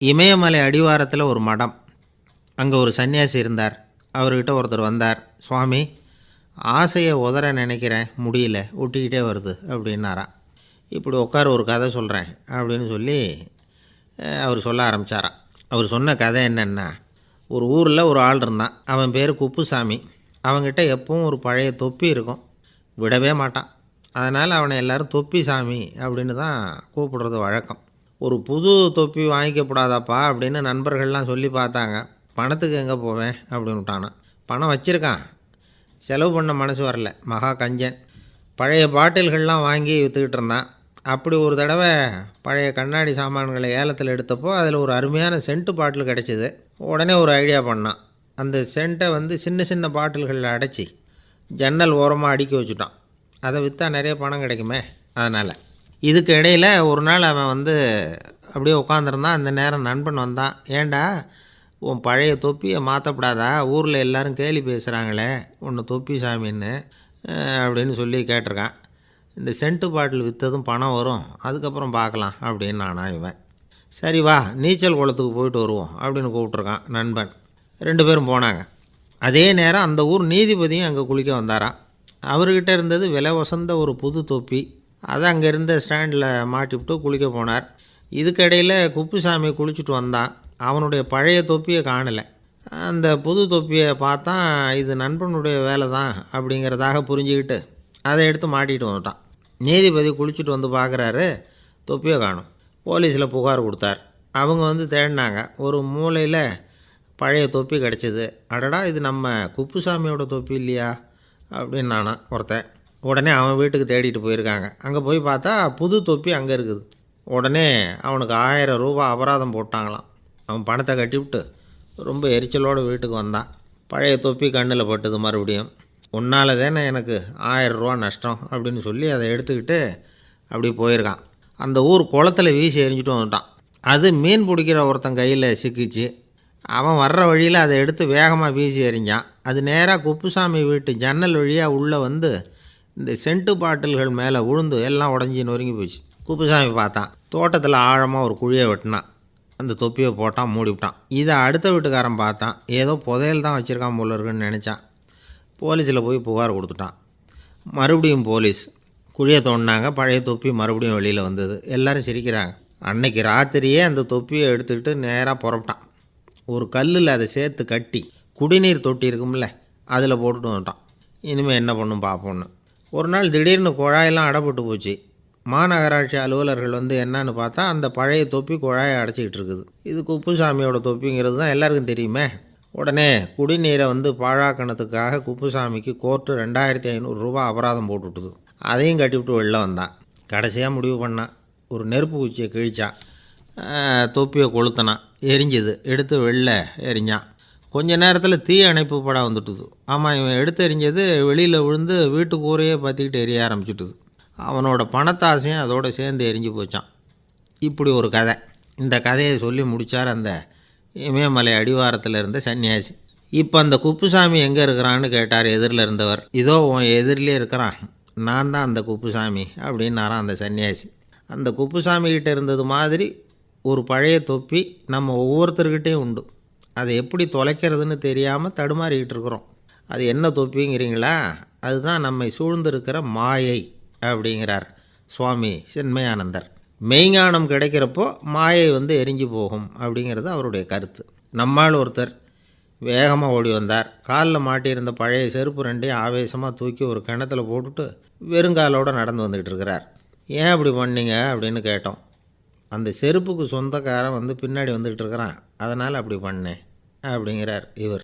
இமயமலை அடிவாரத்தில் ஒரு மடம். அங்கே ஒரு சன்னியாசி இருந்தார். அவர்கிட்ட ஒருத்தர் வந்தார். சுவாமி, ஆசையை உதற நினைக்கிறேன், முடியல, ஒட்டிக்கிட்டே வருது அப்படின்னாராம். இப்படி உட்கார, ஒரு கதை சொல்கிறேன் அப்படின்னு சொல்லி அவர் சொல்ல ஆரம்பித்தாராம். அவர் சொன்ன கதை என்னென்னா, ஒரு ஊரில் ஒரு ஆள் இருந்தான். அவன் பேர் குப்புசாமி. அவங்ககிட்ட எப்பவும் ஒரு பழைய தொப்பி இருக்கும், விடவே மாட்டான். அதனால் அவனை எல்லோரும் தொப்பி சாமி அப்படின்னு தான் கூப்பிடுறது வழக்கம். ஒரு புது தொப்பி வாங்கிக்கப்படாதாப்பா அப்படின்னு நண்பர்கள்லாம் சொல்லி பார்த்தாங்க. பணத்துக்கு எங்கே போவேன் அப்படின்னு விட்டானான். பணம் வச்சுருக்கான், செலவு பண்ண மனசு வரல. மகா கஞ்சன். பழைய பாட்டில்கள்லாம் வாங்கி விற்றுக்கிட்டு இருந்தான். அப்படி ஒரு தடவை பழைய கண்ணாடி சாமான்களை ஏலத்தில் எடுத்தப்போ அதில் ஒரு அருமையான சென்ட்டு பாட்டில் கிடச்சிது. உடனே ஒரு ஐடியா பண்ணான். அந்த சென்ட்டை சின்ன சின்ன பாட்டில்களில் அடைச்சி ஜன்னல் ஓரமாக அடுக்கி வச்சுட்டான். அதை விற்றா நிறைய பணம் கிடைக்குமே. அதனால் இதுக்கு இடையில் ஒரு நாள் அவன் அப்படியே உட்காந்துருந்தான். அந்த நேரம் நண்பன் வந்தான். ஏண்டா, உன் பழைய தொப்பியை மாற்றப்படாதா? ஊரில் எல்லோரும் கேலி பேசுகிறாங்களே உன்னை தொப்பி சாமின்னு அப்படின்னு சொல்லி கேட்டிருக்கான். இந்த சென்ட்டு பாட்டில் விற்றதும் பணம் வரும், அதுக்கப்புறம் பார்க்கலாம் அப்படின்னு நானா இவன். சரி வா, நீச்சல் குளத்துக்கு போயிட்டு வருவோம் அப்படின்னு கூப்பிட்ருக்கான் நண்பன். 2 பேரும் போனாங்க. அதே நேரம் அந்த ஊர் நீதிபதியும் அங்கே குளிக்க வந்தாராம். அவர்கிட்ட இருந்தது விலை வசந்த ஒரு புது தொப்பி. அதை அங்கே இருந்த ஸ்டாண்டில் மாட்டிவிட்டு குளிக்க போனார். இதுக்கிடையில் குப்புசாமி குளிச்சுட்டு வந்தான். அவனுடைய பழைய தொப்பியை காணலை. அந்த புது தொப்பியை பார்த்தா இது நண்பனுடைய வேலை தான் அப்படிங்கிறதாக புரிஞ்சுக்கிட்டு அதை எடுத்து மாட்டிகிட்டு வந்துட்டான். நீதிபதி குளிச்சுட்டு வந்து பார்க்குறாரு, தொப்பியை காணும். போலீஸில் புகார் கொடுத்தார். அவங்க தேடினாங்க. ஒரு மூலையில் பழைய தொப்பி கிடச்சிது. அடடா, இது நம்ம குப்புசாமியோட தொப்பி இல்லையா அப்படின்னு நானா ஒருத்தன். உடனே அவன் வீட்டுக்கு தேடிட்டு போயிருக்காங்க. அங்கே போய் பார்த்தா புது தொப்பி அங்கே இருக்குது. உடனே அவனுக்கு 1000 ரூபா அபராதம் போட்டாங்களாம். அவன் பணத்தை கட்டிவிட்டு ரொம்ப எரிச்சலோடு வீட்டுக்கு வந்தான். பழைய தொப்பி கண்ணில் பட்டுது. மறுபடியும், உன்னால் தானே எனக்கு 1000 ரூபா நஷ்டம் அப்படின்னு சொல்லி அதை எடுத்துக்கிட்டு அப்படி போயிருக்கான். அந்த ஊர் குளத்தில் வீசி எரிஞ்சிட்டு வந்துட்டான். அது மீன் பிடிக்கிற ஒருத்தன் கையில் சிக்கிச்சு. அவன் வர்ற வழியில் அதை எடுத்து வேகமாக வீசி எறிஞ்சான். அது நேராக குப்புசாமி வீட்டு ஜன்னல் வழியாக உள்ளே இந்த சென்ட்டு பாட்டில்கள் மேலே விழுந்து எல்லாம் உடஞ்சி நொறுங்கி போச்சு. குப்புசாமி பார்த்தான். தோட்டத்தில் ஆழமாக ஒரு குழியை வெட்டினான். அந்த தொப்பியை போட்டான், மூடிவிட்டான். இதை அடுத்த வீட்டுக்காரன் பார்த்தான். ஏதோ புதையல் தான் வச்சுருக்கான் போல இருக்குன்னு நினச்சான். போலீஸில் போய் புகார் கொடுத்துட்டான். மறுபடியும் போலீஸ் குழியை தோண்டினாங்க. பழைய தொப்பி மறுபடியும் வெளியில் வந்தது. எல்லோரும் சிரிக்கிறாங்க. அன்னைக்கு ராத்திரியே அந்த தொப்பியை எடுத்துக்கிட்டு நேராக புறப்பட்டான். ஒரு கல்லில் அதை சேர்த்து கட்டி குடிநீர் தொட்டி இருக்கும்ல, அதில் போட்டுட்டு வந்துட்டான். இனிமேல் என்ன பண்ணும் பார்ப்போன்னு. ஒரு நாள் திடீர்னு குழாயெல்லாம் அடைப்பட்டு போச்சு. மாநகராட்சி அலுவலர்கள் என்னன்னு பார்த்தா அந்த பழைய தொப்பி குழாயை அடைச்சிக்கிட்டு இருக்குது. இது குப்புசாமியோட தொப்பிங்கிறது தான் எல்லாருக்கும் தெரியுமே. உடனே குடிநீரை பாழாக்கணத்துக்காக குப்புசாமிக்கு கோர்ட்டு 2500 ரூபா அபராதம் போட்டுவிட்டுது. அதையும் கட்டிவிட்டு வெளில வந்தான். கடைசியாக முடிவு பண்ணான். ஒரு நெருப்பு குச்சியை கிழிச்சான். தொப்பியை கொளுத்தினான். எரிஞ்சுது. எடுத்து வெளில எரிஞ்சான். கொஞ்ச நேரத்தில் தீ அணைப்பு படம் வந்துட்டுது. ஆமாம், இவன் எடுத்து எரிஞ்சது வெளியில் விழுந்து வீட்டு கூரையே பற்றிக்கிட்டு எரிய ஆரம்பிச்சுட்டுது. அவனோட பணத்தாசையும் அதோடு சேர்ந்து எரிஞ்சு போச்சான். இப்படி ஒரு கதை. இந்த கதையை சொல்லி முடித்தார் அந்த இமயமலை அடிவாரத்தில் இருந்த சன்னியாசி. இப்போ அந்த குப்புசாமி எங்கே இருக்கிறான்னு கேட்டார் எதிரில் இருந்தவர். இதோ உன் எதிரிலே இருக்கிறான், நான் தான் அந்த குப்புசாமி அப்படின்னாரான் அந்த சன்னியாசி. அந்த குப்புசாமிகிட்ட இருந்தது மாதிரி ஒரு பழைய தொப்பி நம்ம ஒவ்வொருத்தர்கிட்டையும் உண்டு. அதை எப்படி தொலைக்கிறதுன்னு தெரியாமல் தடுமாறிக்கிட்டு இருக்கிறோம். அது என்ன தொப்பிங்கிறீங்களா? அதுதான் நம்மை சூழ்ந்திருக்கிற மாயை அப்படிங்கிறார் சுவாமி சின்மயானந்தர். மெய்ஞானம் கிடைக்கிறப்போ மாயை எரிஞ்சு போகும் அப்படிங்கிறது அவருடைய கருத்து. நம்மால் ஒருத்தர் வேகமாக ஓடி வந்தார். காலில் மாட்டியிருந்த பழைய செருப்பு 2ஐயும் ஆவேசமாக தூக்கி ஒரு கிணத்துல போட்டுட்டு வெறுங்காலோடு நடந்து வந்துக்கிட்டு இருக்கிறார். ஏன் அப்படி பண்ணீங்க அப்படின்னு கேட்டோம். அந்த செருப்புக்கு சொந்தக்காரன் பின்னாடி வந்துக்கிட்டு இருக்கிறான், அதனால் அப்படி பண்ணேன் அப்படிங்கிறார் இவர்.